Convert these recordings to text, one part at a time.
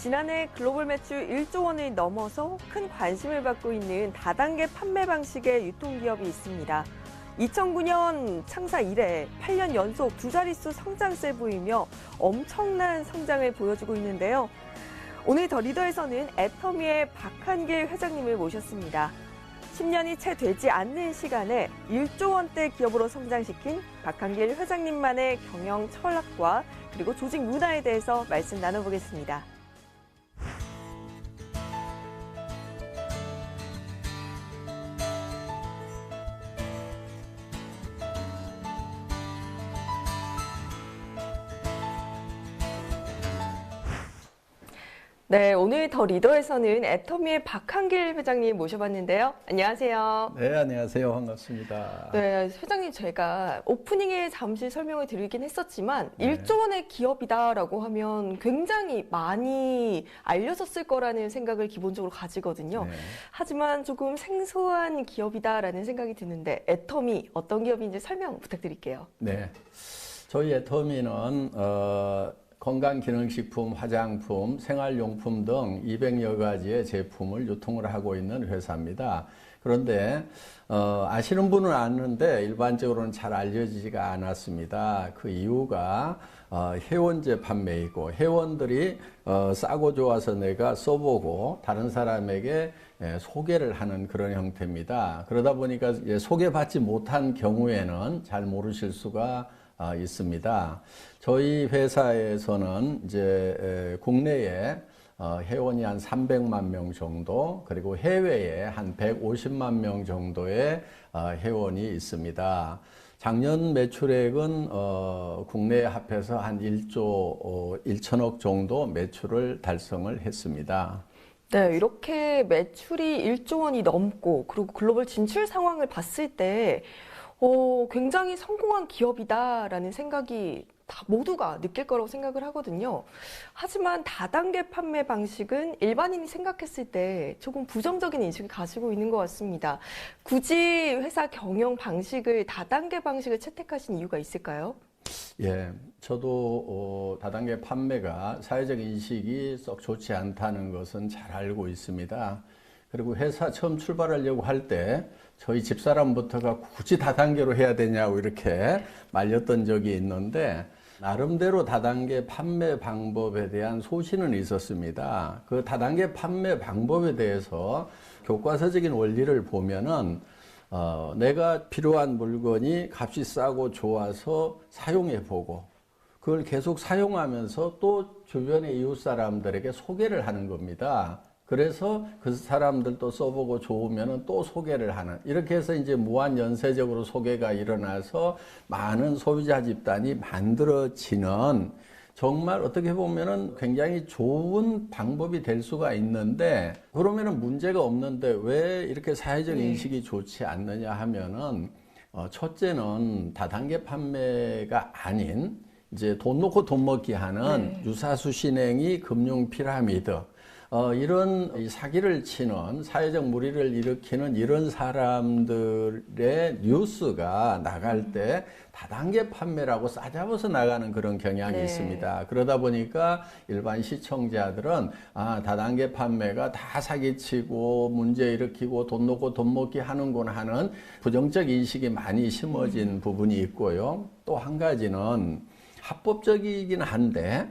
지난해 글로벌 매출 1조 원을 넘어서 큰 관심을 받고 있는 다단계 판매 방식의 유통기업이 있습니다. 2009년 창사 이래 8년 연속 두 자릿수 성장세를 보이며 엄청난 성장을 보여주고 있는데요. 오늘 더 리더에서는 애터미의 박한길 회장님을 모셨습니다. 10년이 채 되지 않는 시간에 1조 원대 기업으로 성장시킨 박한길 회장님만의 경영 철학과 그리고 조직 문화에 대해서 말씀 나눠보겠습니다. 네, 오늘 더 리더에서는 애터미의 박한길 회장님 모셔봤는데요. 안녕하세요. 네, 안녕하세요. 반갑습니다. 네, 회장님 제가 오프닝에 잠시 설명을 드리긴 했었지만 1조 원의 기업이다라고 하면 굉장히 많이 알려졌을 거라는 생각을 기본적으로 가지거든요. 네. 하지만 조금 생소한 기업이다라는 생각이 드는데 애터미 어떤 기업인지 설명 부탁드릴게요. 네, 저희 애터미는 건강기능식품, 화장품, 생활용품 등 200여 가지의 제품을 유통을 하고 있는 회사입니다. 그런데 아시는 분은 아는데 일반적으로는 잘 알려지지가 않았습니다. 그 이유가 회원제 판매이고 회원들이 싸고 좋아서 내가 써보고 다른 사람에게 소개를 하는 그런 형태입니다. 그러다 보니까 소개받지 못한 경우에는 잘 모르실 수가 있습니다. 저희 회사에서는 이제 국내에 회원이 한 300만 명 정도, 그리고 해외에 한 150만 명 정도의 회원이 있습니다. 작년 매출액은 국내에 합해서 한 1조 1천억 정도 매출을 달성을 했습니다. 네, 이렇게 매출이 1조 원이 넘고 그리고 글로벌 진출 상황을 봤을 때 굉장히 성공한 기업이다라는 생각이 다 모두가 느낄 거라고 생각을 하거든요. 하지만 다단계 판매 방식은 일반인이 생각했을 때 조금 부정적인 인식을 가지고 있는 것 같습니다. 굳이 회사 경영 방식을 다단계 방식을 채택하신 이유가 있을까요? 예, 저도 다단계 판매가 사회적 인식이 썩 좋지 않다는 것은 잘 알고 있습니다. 그리고 회사 처음 출발하려고 할 때 저희 집사람부터가 굳이 다단계로 해야 되냐고 이렇게 말렸던 적이 있는데 나름대로 다단계 판매 방법에 대한 소신은 있었습니다. 그 다단계 판매 방법에 대해서 교과서적인 원리를 보면은 내가 필요한 물건이 값이 싸고 좋아서 사용해 보고 그걸 계속 사용하면서 또 주변의 이웃 사람들에게 소개를 하는 겁니다. 그래서 그 사람들도 써보고 좋으면 또 소개를 하는, 이렇게 해서 이제 무한 연쇄적으로 소개가 일어나서 많은 소비자 집단이 만들어지는 정말 어떻게 보면은 굉장히 좋은 방법이 될 수가 있는데, 그러면은 문제가 없는데 왜 이렇게 사회적 인식이 좋지 않느냐 하면은 첫째는 다단계 판매가 아닌 이제 돈 놓고 돈 먹기 하는 유사수 신행이 금융 피라미드, 이런 사기를 치는 사회적 무리를 일으키는 이런 사람들의 뉴스가 나갈 때 다단계 판매라고 싸잡아서 나가는 그런 경향이 있습니다. 그러다 보니까 일반 시청자들은 다단계 판매가 다 사기치고 문제 일으키고 돈 놓고 돈 먹기 하는구나 하는 부정적 인식이 많이 심어진 부분이 있고요. 또 한 가지는 합법적이긴 한데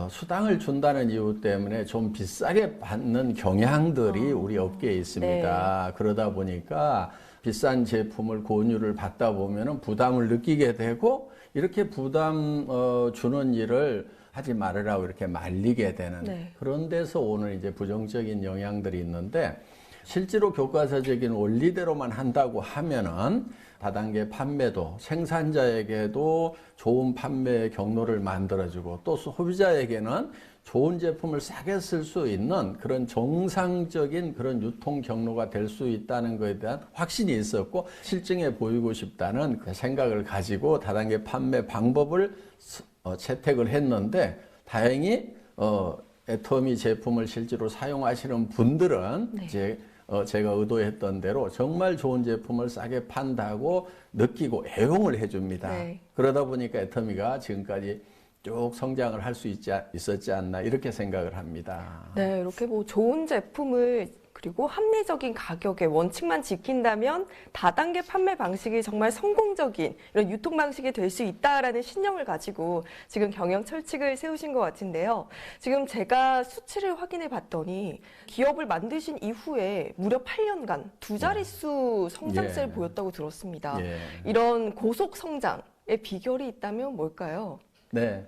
수당을 준다는 이유 때문에 좀 비싸게 받는 경향들이 우리 업계에 있습니다. 그러다 보니까 비싼 제품을 권유를 받다 보면 부담을 느끼게 되고 이렇게 부담 주는 일을 하지 말으라고 이렇게 말리게 되는 그런 데서 오는 이제 부정적인 영향들이 있는데, 실제로 교과서적인 원리대로만 한다고 하면은 다단계 판매도 생산자에게도 좋은 판매 경로를 만들어주고 또 소비자에게는 좋은 제품을 싸게 쓸 수 있는 그런 정상적인 그런 유통 경로가 될 수 있다는 것에 대한 확신이 있었고 실증해 보이고 싶다는 그 생각을 가지고 다단계 판매 방법을 채택을 했는데, 다행히 애터미 제품을 실제로 사용하시는 분들은 이제 제가 의도했던 대로 정말 좋은 제품을 싸게 판다고 느끼고 애용을 해줍니다. 그러다 보니까 애터미가 지금까지 쭉 성장을 할 수 있었지 않나 이렇게 생각을 합니다. 네, 이렇게 뭐 좋은 제품을 그리고 합리적인 가격의 원칙만 지킨다면 다단계 판매 방식이 정말 성공적인 이런 유통 방식이 될 수 있다라는 신념을 가지고 지금 경영 철칙을 세우신 것 같은데요. 지금 제가 수치를 확인해 봤더니 기업을 만드신 이후에 무려 8년간 두 자릿수 성장세를 예. 보였다고 들었습니다. 예. 이런 고속 성장의 비결이 있다면 뭘까요? 네.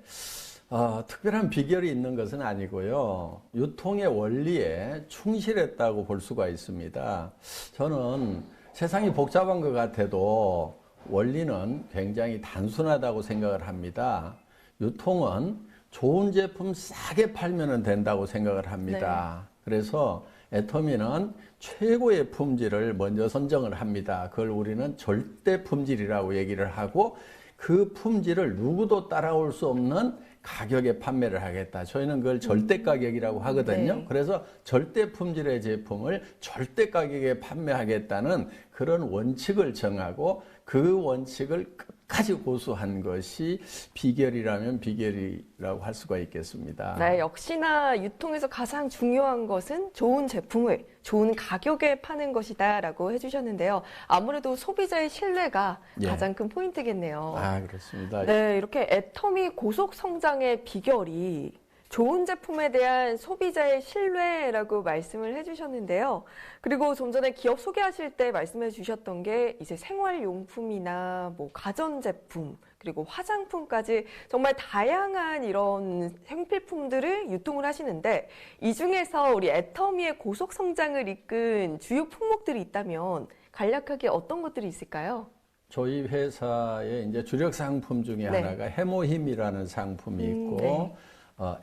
특별한 비결이 있는 것은 아니고요. 유통의 원리에 충실했다고 볼 수가 있습니다. 저는 세상이 복잡한 것 같아도 원리는 굉장히 단순하다고 생각을 합니다. 유통은 좋은 제품 싸게 팔면 된다고 생각을 합니다. 그래서 애터미는 최고의 품질을 먼저 선정을 합니다. 그걸 우리는 절대 품질이라고 얘기를 하고 그 품질을 누구도 따라올 수 없는 가격에 판매를 하겠다. 저희는 그걸 절대 가격이라고 하거든요. 네. 그래서 절대 품질의 제품을 절대 가격에 판매하겠다는 그런 원칙을 정하고 그 원칙을 끝까지 고수한 것이 비결이라면 비결이라고 할 수가 있겠습니다. 네, 역시나 유통에서 가장 중요한 것은 좋은 제품을 좋은 가격에 파는 것이다라고 해주셨는데요. 아무래도 소비자의 신뢰가 예. 가장 큰 포인트겠네요. 그렇습니다. 네, 이렇게 애터미 고속 성장의 비결이 좋은 제품에 대한 소비자의 신뢰라고 말씀을 해주셨는데요. 그리고 좀 전에 기업 소개하실 때 말씀해 주셨던 게 이제 생활용품이나 뭐 가전제품, 그리고 화장품까지 정말 다양한 이런 생필품들을 유통을 하시는데 이 중에서 우리 애터미의 고속 성장을 이끈 주요 품목들이 있다면 간략하게 어떤 것들이 있을까요? 저희 회사의 이제 주력 상품 중에 하나가 해모힘이라는 상품이 있고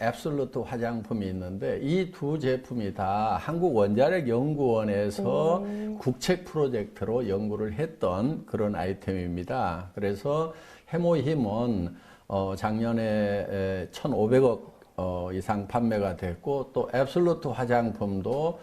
앱솔루트 화장품이 있는데 이 두 제품이 다 한국원자력연구원에서 국책 프로젝트로 연구를 했던 그런 아이템입니다. 그래서 해모힘은 작년에 1,500억 이상 판매가 됐고 또 앱솔루트 화장품도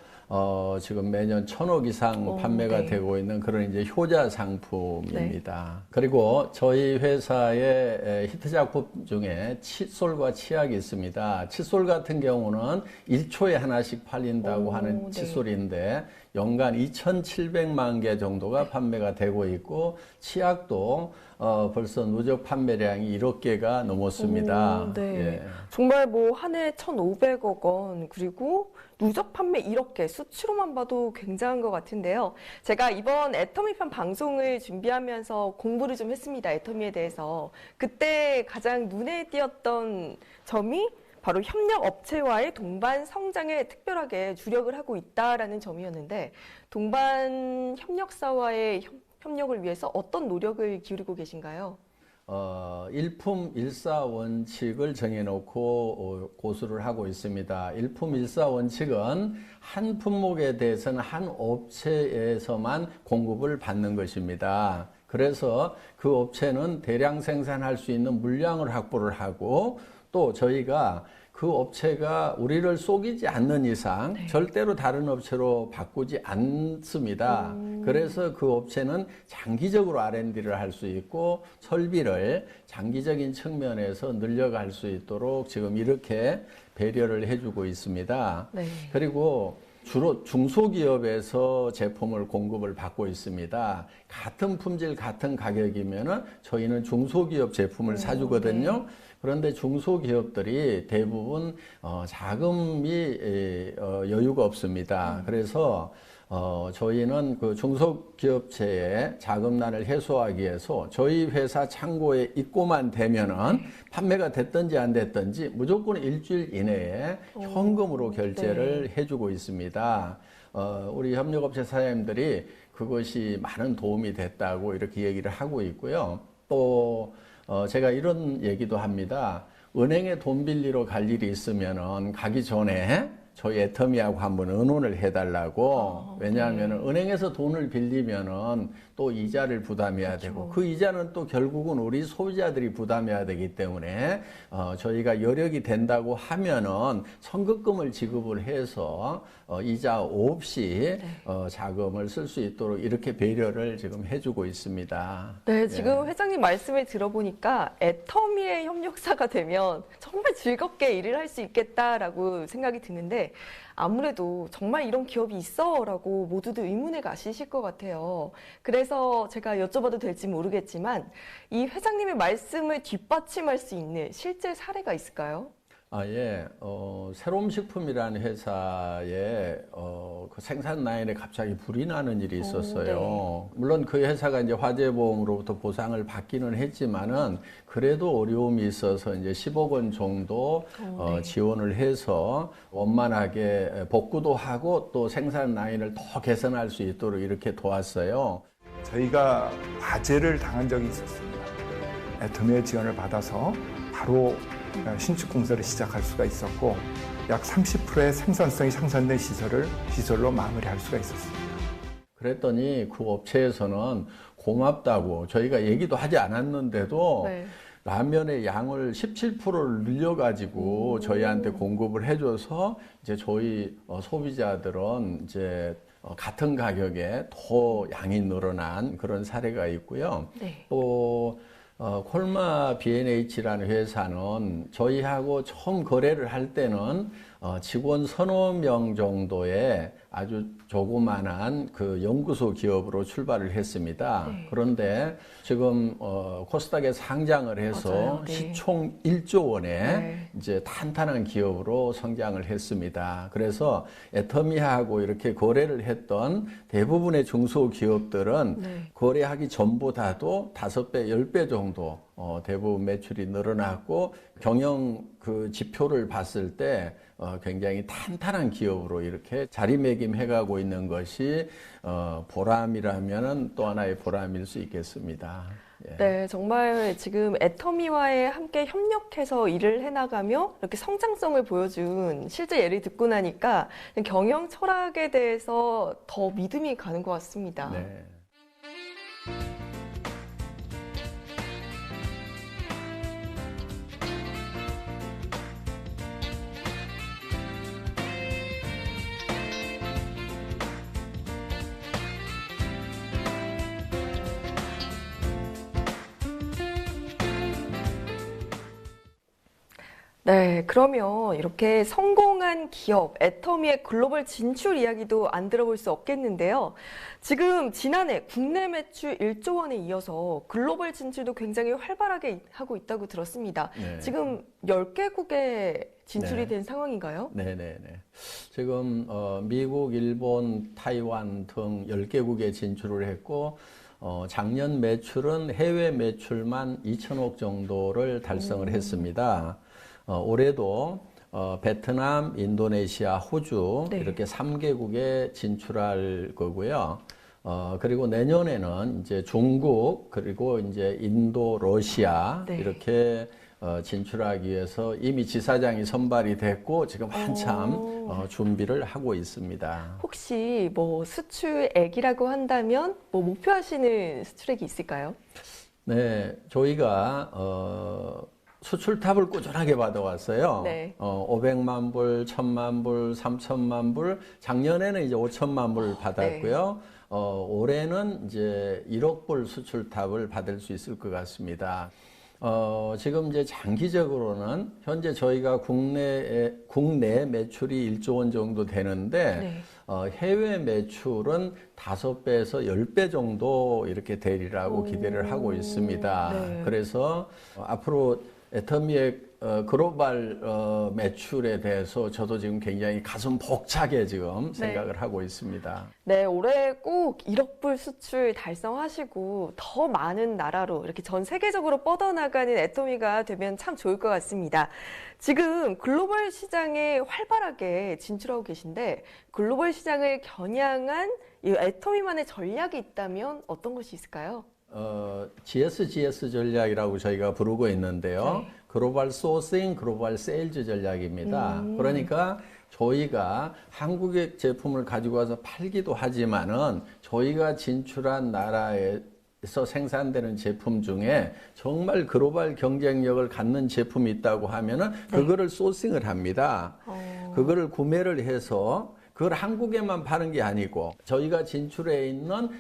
지금 매년 1,000억 이상 판매가 되고 있는 그런 이제 효자 상품입니다. 그리고 저희 회사의 히트 작품 중에 칫솔과 치약이 있습니다. 칫솔 같은 경우는 1초에 하나씩 팔린다고 하는 칫솔인데 연간 2,700만 개 정도가 판매가 되고 있고 치약도 벌써 누적 판매량이 1억 개가 넘었습니다. 예. 정말 뭐 한 해 1,500억 원 그리고 누적 판매 1억 개 수치로만 봐도 굉장한 것 같은데요. 제가 이번 애터미판 방송을 준비하면서 공부를 좀 했습니다. 애터미에 대해서. 그때 가장 눈에 띄었던 점이 바로 협력 업체와의 동반 성장에 특별하게 주력을 하고 있다라는 점이었는데 동반 협력사와의 협력을 위해서 어떤 노력을 기울이고 계신가요? 일품 일사 원칙을 정해놓고 고수를 하고 있습니다. 일품 일사 원칙은 한 품목에 대해서는 한 업체에서만 공급을 받는 것입니다. 그래서 그 업체는 대량 생산할 수 있는 물량을 확보를 하고 또 저희가 그 업체가 우리를 속이지 않는 이상 절대로 다른 업체로 바꾸지 않습니다. 그래서 그 업체는 장기적으로 R&D를 할 수 있고 설비를 장기적인 측면에서 늘려갈 수 있도록 지금 이렇게 배려를 해주고 있습니다. 그리고 주로 중소기업에서 제품을 공급을 받고 있습니다. 같은 품질, 같은 가격이면은 저희는 중소기업 제품을 사주거든요. 그런데 중소기업들이 대부분 자금이 여유가 없습니다. 그래서 저희는 그 중소기업체의 자금난을 해소하기 위해서 저희 회사 창고에 입고만 되면은 판매가 됐든지 안 됐든지 무조건 일주일 이내에 현금으로 결제를 해주고 있습니다. 우리 협력업체 사장님들이 그것이 많은 도움이 됐다고 이렇게 얘기를 하고 있고요. 또 제가 이런 얘기도 합니다. 은행에 돈 빌리러 갈 일이 있으면은 가기 전에 저희 애터미하고 한번 의논을 해달라고. 왜냐하면 은행에서 돈을 빌리면은 또 이자를 부담해야 되고 그 이자는 또 결국은 우리 소비자들이 부담해야 되기 때문에 저희가 여력이 된다고 하면은 선급금을 지급을 해서 이자 없이 자금을 쓸 수 있도록 이렇게 배려를 지금 해주고 있습니다. 네, 지금 회장님 말씀을 들어보니까 애터미의 협력사가 되면 정말 즐겁게 일을 할 수 있겠다라고 생각이 드는데 아무래도 정말 이런 기업이 있어라고 모두들 의문에 가시실 것 같아요. 그래서 제가 여쭤봐도 될지 모르겠지만 이 회장님의 말씀을 뒷받침할 수 있는 실제 사례가 있을까요? 예. 새롬식품이라는 회사에 그 생산 라인에 갑자기 불이 나는 일이 있었어요. 물론 그 회사가 이제 화재보험으로부터 보상을 받기는 했지만은 그래도 어려움이 있어서 이제 10억 원 정도 지원을 해서 원만하게 복구도 하고 또 생산 라인을 더 개선할 수 있도록 이렇게 도왔어요. 저희가 화재를 당한 적이 있었습니다. 애터미의 지원을 받아서 바로 신축 공사를 시작할 수가 있었고 약 30%의 생산성이 향상된 시설로 마무리할 수가 있었습니다. 그랬더니 그 업체에서는 고맙다고 저희가 얘기도 하지 않았는데도 라면의 양을 17%를 늘려가지고 저희한테 공급을 해줘서 이제 저희 소비자들은 이제 같은 가격에 더 양이 늘어난 그런 사례가 있고요. 또 콜마 B&H라는 회사는 저희하고 처음 거래를 할 때는 직원 서너 명 정도의 아주 조그만한 그 연구소 기업으로 출발을 했습니다. 그런데 지금 코스닥에 상장을 해서 시총 1조 원의 이제 탄탄한 기업으로 성장을 했습니다. 그래서 애터미하고 이렇게 거래를 했던 대부분의 중소기업들은 거래하기 전보다도 5배, 10배 정도 대부분 매출이 늘어났고 경영 그 지표를 봤을 때 굉장히 탄탄한 기업으로 이렇게 자리매김해가고 있는 것이 보람이라면은 또 하나의 보람일 수 있겠습니다. 네, 정말 지금 애터미와의 함께 협력해서 일을 해나가며 이렇게 성장성을 보여준 실제 예를 듣고 나니까 경영 철학에 대해서 더 믿음이 가는 것 같습니다. 네. 네, 그러면 이렇게 성공한 기업, 애터미의 글로벌 진출 이야기도 안 들어볼 수 없겠는데요. 지금 지난해 국내 매출 1조 원에 이어서 글로벌 진출도 굉장히 활발하게 하고 있다고 들었습니다. 지금 10개국에 진출이 된 상황인가요? 네네네. 지금 미국, 일본, 타이완 등 10개국에 진출을 했고 작년 매출은 해외 매출만 2천억 정도를 달성을 했습니다. 올해도 베트남, 인도네시아, 호주 이렇게 3개국에 진출할 거고요. 그리고 내년에는 이제 중국 그리고 이제 인도, 러시아 이렇게 진출하기 위해서 이미 지사장이 선발이 됐고 지금 한참 준비를 하고 있습니다. 혹시 뭐 수출액이라고 한다면 뭐 목표하시는 수출액이 있을까요? 네, 저희가 수출탑을 꾸준하게 받아왔어요. 500만 불, 1000만 불, 3000만 불, 작년에는 이제 5천만 불 받았고요. 올해는 이제 1억 불 수출탑을 받을 수 있을 것 같습니다. 지금 이제 장기적으로는 현재 저희가 국내 매출이 1조 원 정도 되는데 해외 매출은 5배에서 10배 정도 이렇게 되리라고 기대를 하고 있습니다. 그래서 앞으로 애터미의 글로벌 매출에 대해서 저도 지금 굉장히 가슴 벅차게 지금 생각을 하고 있습니다. 네, 올해 꼭 1억 불 수출 달성하시고 더 많은 나라로 이렇게 전 세계적으로 뻗어나가는 애터미가 되면 참 좋을 것 같습니다. 지금 글로벌 시장에 활발하게 진출하고 계신데 글로벌 시장을 겨냥한 이 애터미만의 전략이 있다면 어떤 것이 있을까요? GSGS 전략이라고 저희가 부르고 있는데요. 글로벌 소싱, 글로벌 세일즈 전략입니다. 그러니까 저희가 한국의 제품을 가지고 와서 팔기도 하지만은 저희가 진출한 나라에서 생산되는 제품 중에 정말 글로벌 경쟁력을 갖는 제품이 있다고 하면은 그거를 소싱을 합니다. 그거를 구매를 해서 그걸 한국에만 파는 게 아니고 저희가 진출해 있는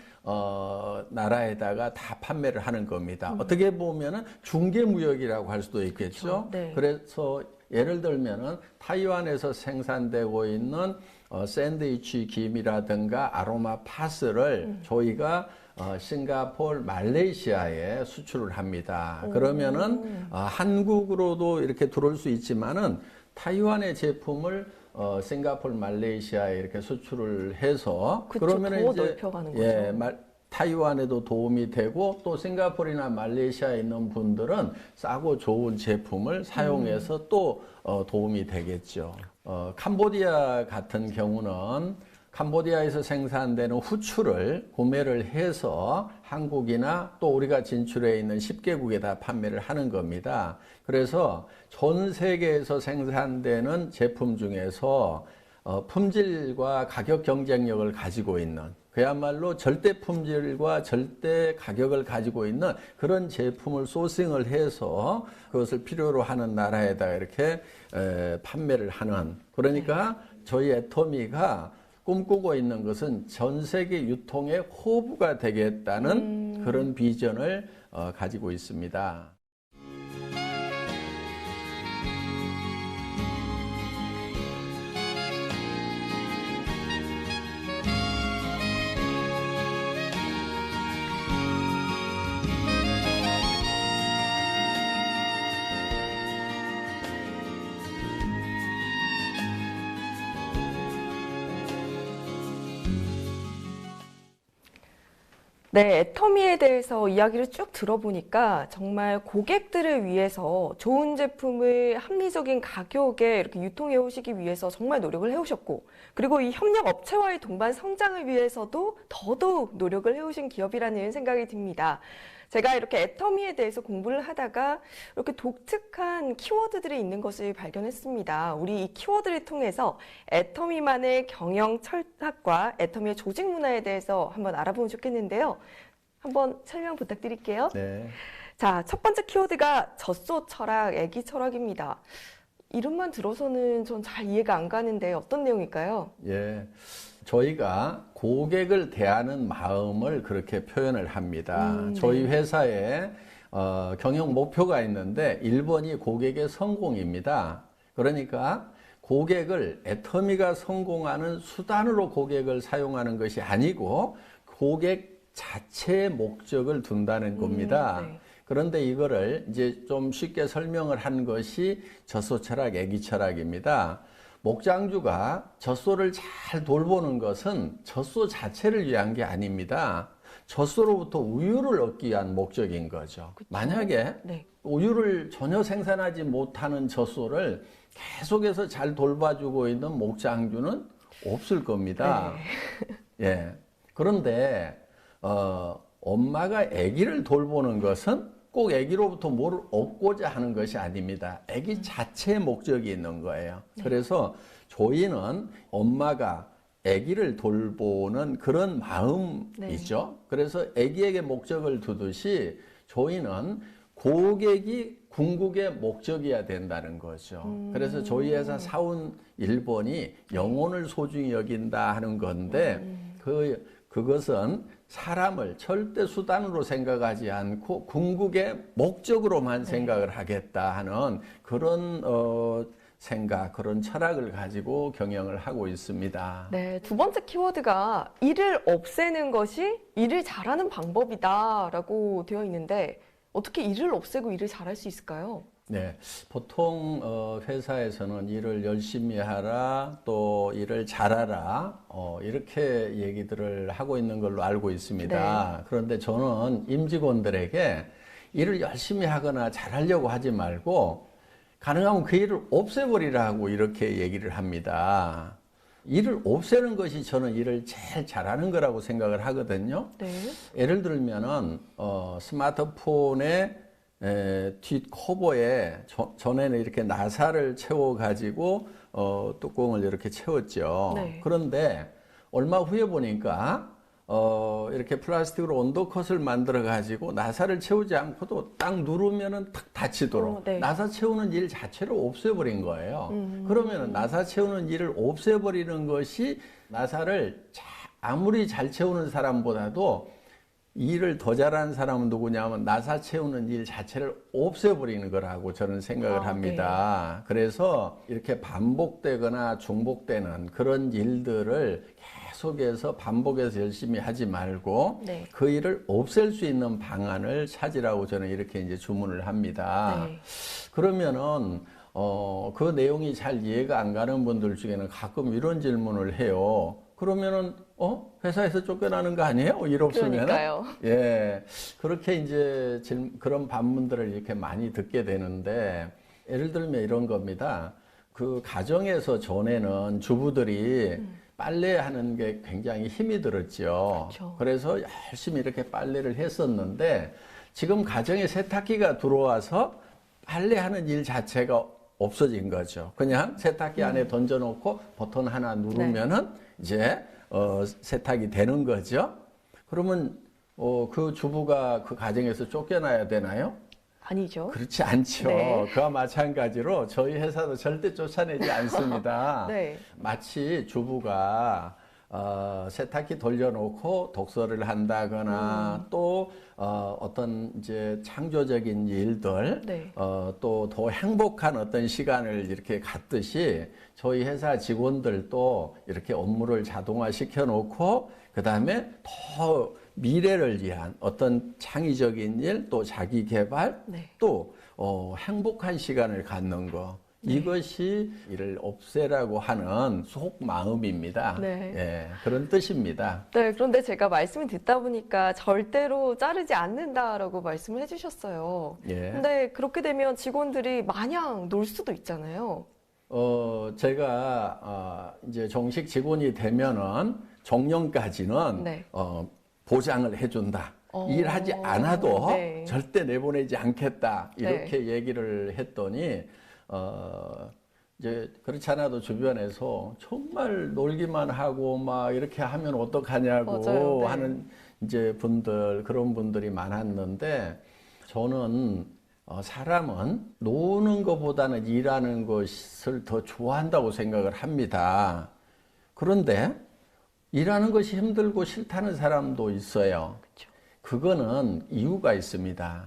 나라에다가 다 판매를 하는 겁니다. 어떻게 보면은 중개무역이라고 할 수도 있겠죠. 네. 그래서 예를 들면은 타이완에서 생산되고 있는 샌드위치 김이라든가 아로마 파스를 저희가 싱가포르, 말레이시아에 수출을 합니다. 그러면은 한국으로도 이렇게 들어올 수 있지만은 타이완의 제품을 싱가포르, 말레이시아에 이렇게 수출을 해서 그쵸, 그러면은 더 이제 넓혀가는 거죠. 예, 타이완에도 도움이 되고 또 싱가포르나 말레이시아에 있는 분들은 싸고 좋은 제품을 사용해서 또 도움이 되겠죠. 캄보디아 같은 경우는 캄보디아에서 생산되는 후추를 구매를 해서 한국이나 또 우리가 진출해 있는 10개국에다 판매를 하는 겁니다. 그래서 전 세계에서 생산되는 제품 중에서 품질과 가격 경쟁력을 가지고 있는 그야말로 절대 품질과 절대 가격을 가지고 있는 그런 제품을 소싱을 해서 그것을 필요로 하는 나라에다 이렇게 판매를 하는 그러니까 저희 애터미가 꿈꾸고 있는 것은 전 세계 유통의 허브가 되겠다는 그런 비전을 가지고 있습니다. 네, 애터미에 대해서 이야기를 쭉 들어보니까 정말 고객들을 위해서 좋은 제품을 합리적인 가격에 이렇게 유통해 오시기 위해서 정말 노력을 해오셨고, 그리고 이 협력 업체와의 동반 성장을 위해서도 더더욱 노력을 해오신 기업이라는 생각이 듭니다. 제가 이렇게 애터미에 대해서 공부를 하다가 이렇게 독특한 키워드들이 있는 것을 발견했습니다. 우리 이 키워드를 통해서 애터미만의 경영 철학과 애터미의 조직 문화에 대해서 한번 알아보면 좋겠는데요. 한번 설명 부탁드릴게요. 네. 자, 첫 번째 키워드가 젖소 철학, 애기 철학입니다. 이름만 들어서는 전 잘 이해가 안 가는데 어떤 내용일까요? 예. 저희가 고객을 대하는 마음을 그렇게 표현을 합니다. 저희 회사에 경영 목표가 있는데 1번이 고객의 성공입니다. 그러니까 고객을 애터미가 성공하는 수단으로 고객을 사용하는 것이 아니고 고객 자체의 목적을 둔다는 겁니다. 네. 그런데 이거를 이제 좀 쉽게 설명을 한 것이 젖소 철학, 애기 철학입니다. 목장주가 젖소를 잘 돌보는 것은 젖소 자체를 위한 게 아닙니다. 젖소로부터 우유를 얻기 위한 목적인 거죠. 그쵸? 만약에 네. 우유를 전혀 생산하지 못하는 젖소를 계속해서 잘 돌봐주고 있는 목장주는 없을 겁니다. 예. 그런데 엄마가 아기를 돌보는 것은 꼭 아기로부터 뭘 얻고자 하는 것이 아닙니다. 아기 자체의 목적이 있는 거예요. 그래서 저희는 엄마가 아기를 돌보는 그런 마음이죠. 그래서 아기에게 목적을 두듯이 저희는 고객이 궁극의 목적이어야 된다는 거죠. 그래서 저희 회사 사원 1번이 영혼을 소중히 여긴다 하는 건데 그것은 사람을 절대 수단으로 생각하지 않고 궁극의 목적으로만 생각을 하겠다 하는 그런 생각, 그런 철학을 가지고 경영을 하고 있습니다. 네, 두 번째 키워드가 일을 없애는 것이 일을 잘하는 방법이다라고 되어 있는데 어떻게 일을 없애고 일을 잘할 수 있을까요? 네, 보통 회사에서는 일을 열심히 하라, 또 일을 잘하라, 이렇게 얘기들을 하고 있는 걸로 알고 있습니다. 네. 그런데 저는 임직원들에게 일을 열심히 하거나 잘하려고 하지 말고 가능하면 그 일을 없애버리라고 이렇게 얘기를 합니다. 일을 없애는 것이 저는 일을 제일 잘하는 거라고 생각을 하거든요. 네. 예를 들면은 스마트폰에 뒷 커버에 전에는 이렇게 나사를 채워가지고 뚜껑을 이렇게 채웠죠. 네. 그런데 얼마 후에 보니까 이렇게 플라스틱으로 언더컷을 만들어 가지고 나사를 채우지 않고도 딱 누르면은 탁 닫히도록 네. 나사 채우는 일 자체를 없애버린 거예요. 그러면은 나사 채우는 일을 없애버리는 것이 나사를 아무리 잘 채우는 사람보다도 일을 더 잘하는 사람은 누구냐면 나사 채우는 일 자체를 없애버리는 거라고 저는 생각을 합니다. 그래서 이렇게 반복되거나 중복되는 그런 일들을 계속해서 반복해서 열심히 하지 말고 네. 그 일을 없앨 수 있는 방안을 찾으라고 저는 이렇게 이제 주문을 합니다. 네. 그러면은 그 내용이 잘 이해가 안 가는 분들 중에는 가끔 이런 질문을 해요. 그러면은 회사에서 쫓겨나는 거 아니에요? 일 없으면? 그러니까요. 예, 그렇게 이제 그런 반문들을 이렇게 많이 듣게 되는데 예를 들면 이런 겁니다. 그 가정에서 전에는 주부들이 빨래하는 게 굉장히 힘이 들었죠. 그렇죠. 그래서 열심히 이렇게 빨래를 했었는데 지금 가정에 세탁기가 들어와서 빨래하는 일 자체가 없어진 거죠. 그냥 세탁기 안에 던져놓고 버튼 하나 누르면은 이제 세탁이 되는 거죠. 그러면 그 주부가 그 가정에서 쫓겨나야 되나요? 아니죠. 그렇지 않죠. 네. 그와 마찬가지로 저희 회사도 절대 쫓아내지 않습니다. 네. 마치 주부가 세탁기 돌려놓고 독서를 한다거나 또 어떤 이제 창조적인 일들 네. 또 더 행복한 어떤 시간을 이렇게 갖듯이 저희 회사 직원들도 이렇게 업무를 자동화 시켜 놓고 그 다음에 더 미래를 위한 어떤 창의적인 일 또 자기 개발 네. 또 행복한 시간을 갖는 거 이것이 이를 없애라고 하는 속마음입니다. 네. 예, 그런 뜻입니다. 네, 그런데 제가 말씀을 듣다 보니까 절대로 자르지 않는다라고 말씀을 해주셨어요. 예. 근데 그렇게 되면 직원들이 마냥 놀 수도 있잖아요. 제가 이제 정식 직원이 되면은 정년까지는 네. 보장을 해준다. 일하지 않아도 네. 절대 내보내지 않겠다. 이렇게 얘기를 했더니 이제 그렇지 않아도 주변에서 정말 놀기만 하고 막 이렇게 하면 어떡하냐고 맞아요. 네. 하는 이제 그런 분들이 많았는데 저는 사람은 노는 것보다는 일하는 것을 더 좋아한다고 생각을 합니다. 그런데 일하는 것이 힘들고 싫다는 사람도 있어요. 그렇죠. 그거는 이유가 있습니다.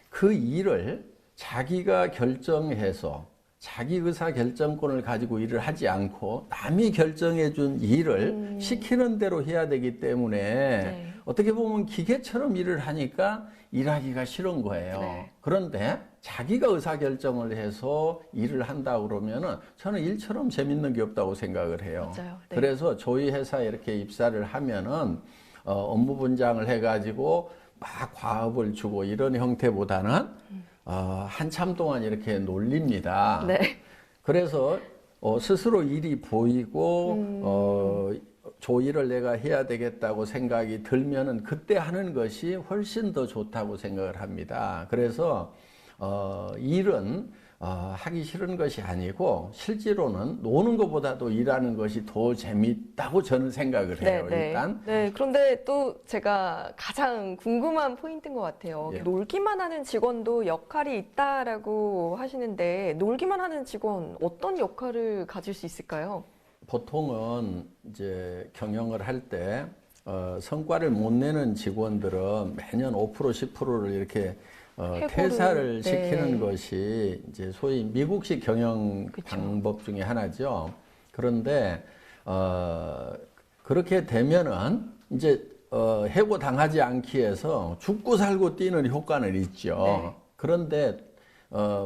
그 일을 자기가 결정해서 자기 의사 결정권을 가지고 일을 하지 않고 남이 결정해 준 일을 시키는 대로 해야 되기 때문에 네. 어떻게 보면 기계처럼 일을 하니까 일하기가 싫은 거예요. 네. 그런데 자기가 의사 결정을 해서 일을 한다 그러면은 저는 일처럼 재밌는 게 없다고 생각을 해요. 맞아요. 네. 그래서 저희 회사에 이렇게 입사를 하면은 업무 분장을 해가지고 막 과업을 주고 이런 형태보다는 한참 동안 이렇게 놀립니다. 네. 그래서 스스로 일이 보이고 저 일을 내가 해야 되겠다고 생각이 들면은 그때 하는 것이 훨씬 더 좋다고 생각을 합니다. 그래서 일은 하기 싫은 것이 아니고 실제로는 노는 것보다도 일하는 것이 더 재밌다고 저는 생각을 해요. 네, 일단. 네, 그런데 또 제가 가장 궁금한 포인트인 것 같아요. 예. 놀기만 하는 직원도 역할이 있다라고 하시는데 놀기만 하는 직원 어떤 역할을 가질 수 있을까요? 보통은 이제 경영을 할 때 성과를 못 내는 직원들은 매년 5% 10%를 이렇게 퇴사를 네. 시키는 것이 이제 소위 미국식 경영 그쵸. 방법 중에 하나죠. 그런데 그렇게 되면은 이제 해고 당하지 않기 위해서 죽고 살고 뛰는 효과는 있죠. 네. 그런데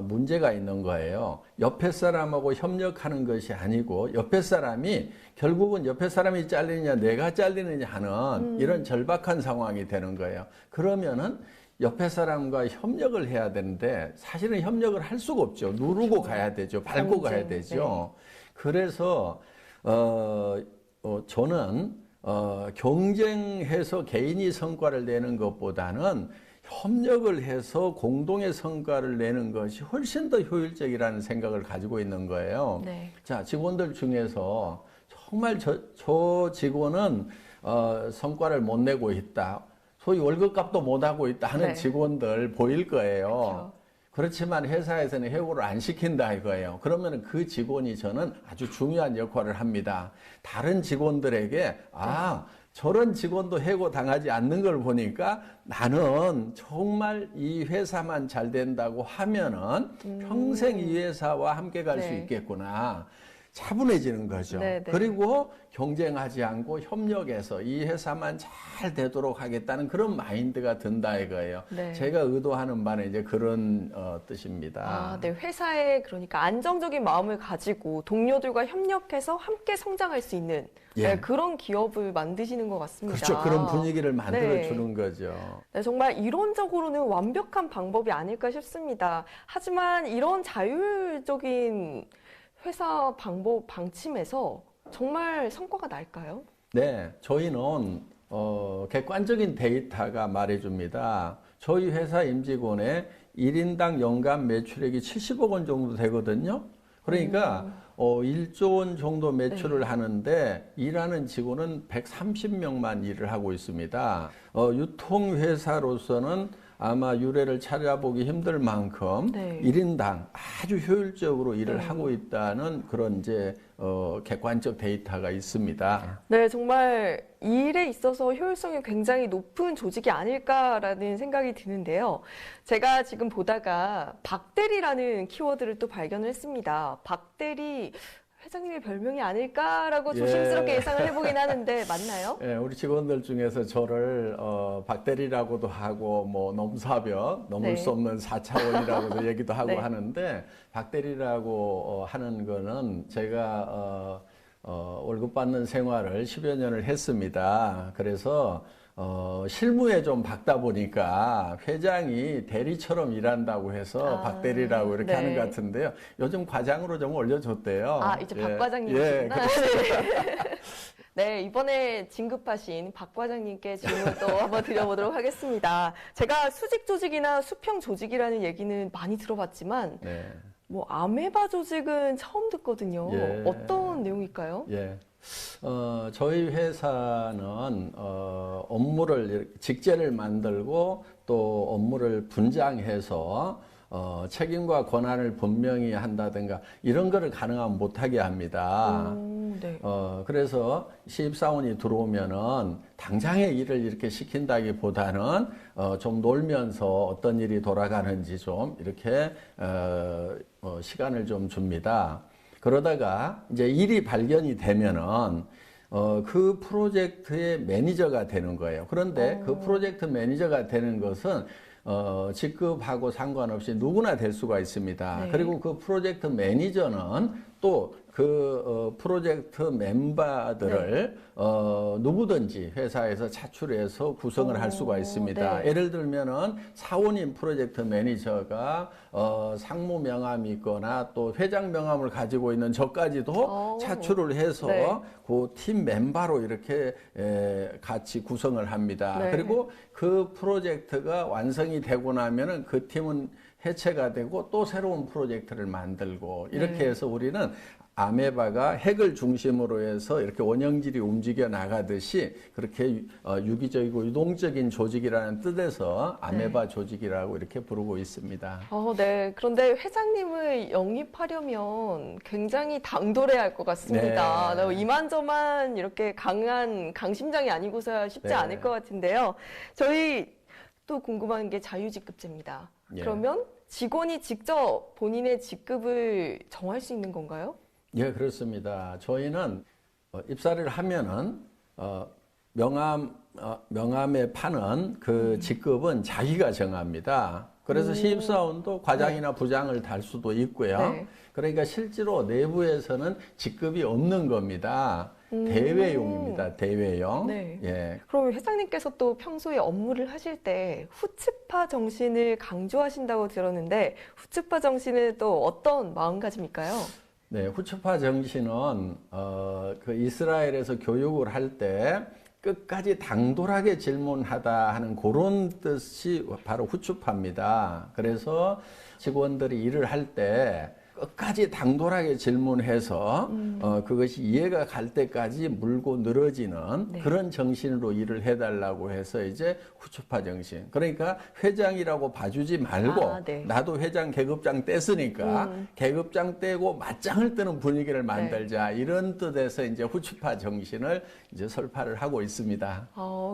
문제가 있는 거예요. 옆에 사람하고 협력하는 것이 아니고 옆에 사람이 결국은 옆에 사람이 잘리느냐 내가 잘리느냐 하는 이런 절박한 상황이 되는 거예요. 그러면은 옆에 사람과 협력을 해야 되는데 사실은 협력을 할 수가 없죠. 누르고 가야 되죠. 밟고 가야 되죠. 그래서 저는 경쟁해서 개인이 성과를 내는 것보다는 협력을 해서 공동의 성과를 내는 것이 훨씬 더 효율적이라는 생각을 가지고 있는 거예요. 네. 자, 직원들 중에서 정말 저 직원은 성과를 못 내고 있다. 소위 월급값도 못 하고 있다 하는 네. 직원들 보일 거예요. 그렇죠. 그렇지만 회사에서는 해고를 안 시킨다 이거예요. 그러면 그 직원이 저는 아주 중요한 역할을 합니다. 다른 직원들에게 저런 직원도 해고 당하지 않는 걸 보니까 나는 정말 이 회사만 잘 된다고 하면은 평생 이 회사와 함께 갈 수 네. 있겠구나. 차분해지는 거죠. 네, 네. 그리고 경쟁하지 않고 협력해서 이 회사만 잘 되도록 하겠다는 그런 마인드가 든다 이거예요. 네. 제가 의도하는 바는 이제 그런 뜻입니다. 네. 회사에 그러니까 안정적인 마음을 가지고 동료들과 협력해서 함께 성장할 수 있는 예. 그런 기업을 만드시는 것 같습니다. 그렇죠. 그런 분위기를 만들어 네. 주는 거죠. 네, 정말 이론적으로는 완벽한 방법이 아닐까 싶습니다. 하지만 이런 자율적인 회사 방법 방침에서 정말 성과가 날까요? 네, 저희는 객관적인 데이터가 말해줍니다. 저희 회사 임직원의 1인당 연간 매출액이 70억 원 정도 되거든요. 그러니까 1조 원 정도 매출을 하는데 일하는 직원은 130명만 일을 하고 있습니다. 유통회사로서는 아마 유례를 찾아보기 힘들 만큼 네. 1인당 아주 효율적으로 일을 네. 하고 있다는 그런 이제 객관적 데이터가 있습니다. 네, 정말 일에 있어서 효율성이 굉장히 높은 조직이 아닐까라는 생각이 드는데요. 제가 지금 보다가 박대리라는 키워드를 또 발견을 했습니다. 박대리 회장님의 별명이 아닐까라고 조심스럽게 예상을 해보긴 하는데 맞나요? 예, 우리 직원들 중에서 저를 박대리라고도 하고 뭐 넘사벽, 넘을 네. 수 없는 4차원이라고도 얘기도 하고 네. 하는데 박대리라고 하는 거는 제가 월급 받는 생활을 10여 년을 했습니다. 그래서 실무에 좀 박다 보니까 회장이 대리처럼 일한다고 해서 박대리라고 이렇게 네. 하는 것 같은데요. 요즘 과장으로 좀 올려줬대요. 이제 예. 박 과장님이시구나. 네, 이번에 진급하신 박 과장님께 질문 또 한번 드려보도록 하겠습니다. 제가 수직 조직이나 수평 조직이라는 얘기는 많이 들어봤지만 네. 뭐 아메바 조직은 처음 듣거든요. 예. 어떤 내용일까요? 예. 저희 회사는 업무를 직제를 만들고 또 업무를 분장해서 책임과 권한을 분명히 한다든가 이런 거를 가능하면 못하게 합니다. 네. 그래서 신입사원이 들어오면은 당장의 일을 이렇게 시킨다기보다는 좀 놀면서 어떤 일이 돌아가는지 좀 이렇게 시간을 좀 줍니다. 그러다가 이제 일이 발견이 되면은 그 프로젝트의 매니저가 되는 거예요. 그런데 그 프로젝트 매니저가 되는 것은 직급하고 상관없이 누구나 될 수가 있습니다. 네. 그리고 그 프로젝트 매니저는 또 그 프로젝트 멤버들을 누구든지 회사에서 차출해서 구성을 할 수가 있습니다. 네. 예를 들면은 사원인 프로젝트 매니저가 상무 명함이 있거나 또 회장 명함을 가지고 있는 저까지도 차출을 해서 네. 그 팀 멤버로 이렇게 같이 구성을 합니다. 네. 그리고 그 프로젝트가 완성이 되고 나면은 그 팀은 해체가 되고 또 새로운 프로젝트를 만들고 이렇게 해서 우리는 아메바가 핵을 중심으로 해서 이렇게 원형질이 움직여 나가듯이 그렇게 유기적이고 유동적인 조직이라는 뜻에서 아메바 조직이라고 이렇게 부르고 있습니다. 네. 그런데 회장님을 영입하려면 굉장히 당돌해야 할 것 같습니다. 네. 이만저만 이렇게 강한 강심장이 아니고서야 쉽지 네. 않을 것 같은데요. 저희 또 궁금한 게 자유직급제입니다. 예. 그러면 직원이 직접 본인의 직급을 정할 수 있는 건가요? 예, 그렇습니다. 저희는 입사를 하면은 명함에 파는 그 직급은 자기가 정합니다. 그래서 신입사원도 과장이나 부장을 달 수도 있고요. 네. 그러니까 실제로 내부에서는 직급이 없는 겁니다. 대외용입니다. 대외용. 네. 예. 그럼 회장님께서 또 평소에 업무를 하실 때 후츠파 정신을 강조하신다고 들었는데 후츠파 정신은 또 어떤 마음가짐일까요? 네, 후츠파 정신은 그 이스라엘에서 교육을 할 때 끝까지 당돌하게 질문하다 하는 그런 뜻이 바로 후추파입니다. 그래서 직원들이 일을 할 때 끝까지 당돌하게 질문해서 그것이 이해가 갈 때까지 물고 늘어지는 네. 그런 정신으로 일을 해달라고 해서 이제 후추파 정신. 그러니까 회장이라고 봐주지 말고 네. 나도 회장 계급장 뗐으니까 계급장 떼고 맞짱을 뜨는 분위기를 만들자 이런 뜻에서 이제 후추파 정신을 이제 설파를 하고 있습니다.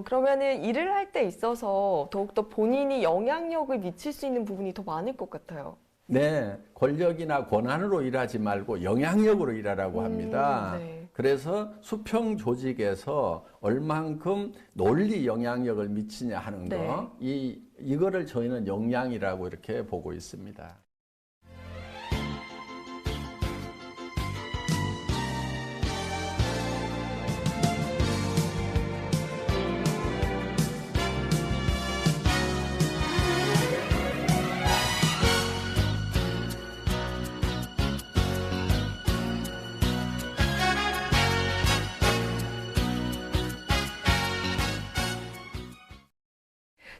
그러면은 일을 할 때 있어서 더욱더 본인이 영향력을 미칠 수 있는 부분이 더 많을 것 같아요. 네, 권력이나 권한으로 일하지 말고 영향력으로 일하라고 합니다. 네. 그래서 수평 조직에서 얼만큼 논리 영향력을 미치냐 하는 거, 이거를 저희는 역량이라고 이렇게 보고 있습니다.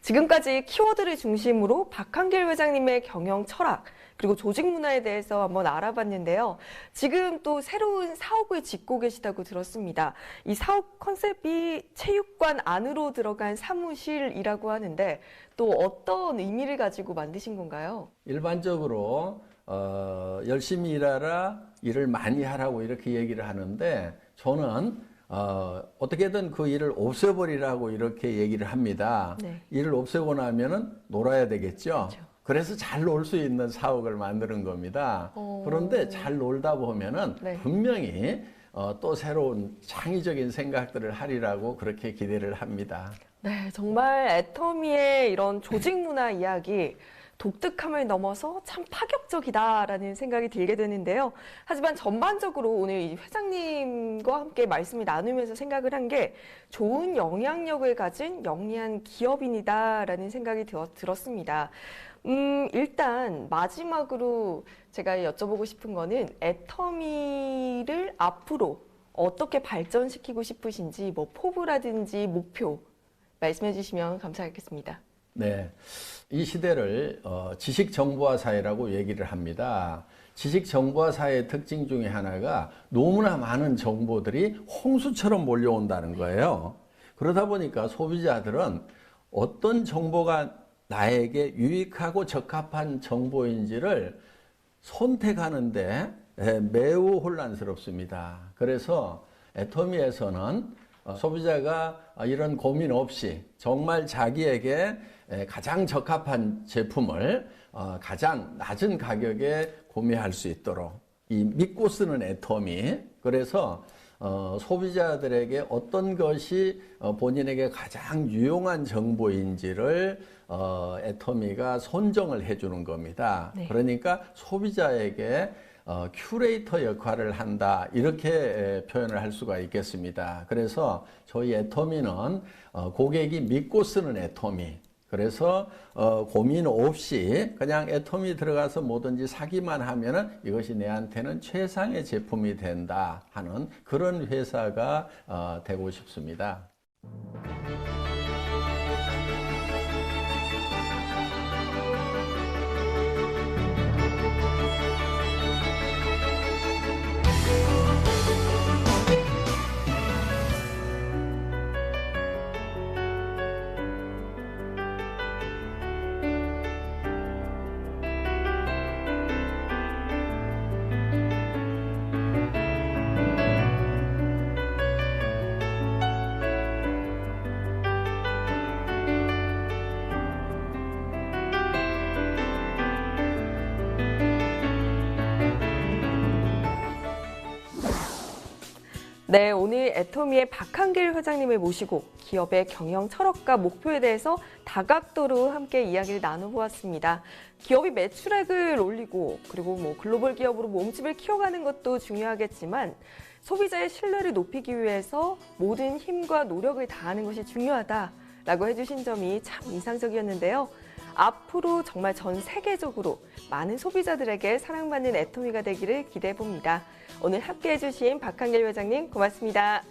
지금까지 키워드를 중심으로 박한길 회장님의 경영 철학 그리고 조직 문화에 대해서 한번 알아봤는데요. 지금 또 새로운 사옥을 짓고 계시다고 들었습니다. 이 사옥 컨셉이 체육관 안으로 들어간 사무실이라고 하는데 또 어떤 의미를 가지고 만드신 건가요? 일반적으로 열심히 일하라, 일을 많이 하라고 이렇게 얘기를 하는데 저는 어떻게든 그 일을 없애버리라고 이렇게 얘기를 합니다. 네. 일을 없애고 나면은 놀아야 되겠죠. 그렇죠. 그래서 잘 놀 수 있는 사옥을 만드는 겁니다. 그런데 잘 놀다 보면은 분명히 또 새로운 창의적인 생각들을 하리라고 그렇게 기대를 합니다. 네, 정말 애터미의 이런 조직 문화 이야기 독특함을 넘어서 참 파격적이다라는 생각이 들게 되는데요. 하지만 전반적으로 오늘 이 회장님과 함께 말씀을 나누면서 생각을 한 게 좋은 영향력을 가진 영리한 기업인이다라는 생각이 들었습니다. 일단 마지막으로 제가 여쭤보고 싶은 거는 애터미를 앞으로 어떻게 발전시키고 싶으신지 뭐 포부라든지 목표 말씀해 주시면 감사하겠습니다. 네, 이 시대를 지식정보화 사회라고 얘기를 합니다. 지식정보화 사회의 특징 중에 하나가 너무나 많은 정보들이 홍수처럼 몰려온다는 거예요. 그러다 보니까 소비자들은 어떤 정보가 나에게 유익하고 적합한 정보인지를 선택하는데 매우 혼란스럽습니다. 그래서 애터미에서는 소비자가 이런 고민 없이 정말 자기에게 가장 적합한 제품을 가장 낮은 가격에 구매할 수 있도록 이 믿고 쓰는 애터미, 그래서 소비자들에게 어떤 것이 본인에게 가장 유용한 정보인지를 애터미가 선정을 해주는 겁니다. 네. 그러니까 소비자에게 큐레이터 역할을 한다, 이렇게 표현을 할 수가 있겠습니다. 그래서 저희 애터미는 고객이 믿고 쓰는 애터미, 그래서 고민 없이 그냥 애터미 들어가서 뭐든지 사기만 하면은 이것이 내한테는 최상의 제품이 된다 하는 그런 회사가 되고 싶습니다. 네, 오늘 애터미의 박한길 회장님을 모시고 기업의 경영 철학과 목표에 대해서 다각도로 함께 이야기를 나눠보았습니다. 기업이 매출액을 올리고 그리고 뭐 글로벌 기업으로 몸집을 키워가는 것도 중요하겠지만 소비자의 신뢰를 높이기 위해서 모든 힘과 노력을 다하는 것이 중요하다라고 해주신 점이 참 인상적이었는데요. 앞으로 정말 전 세계적으로 많은 소비자들에게 사랑받는 애터미가 되기를 기대해 봅니다. 오늘 함께해 주신 박한길 회장님 고맙습니다.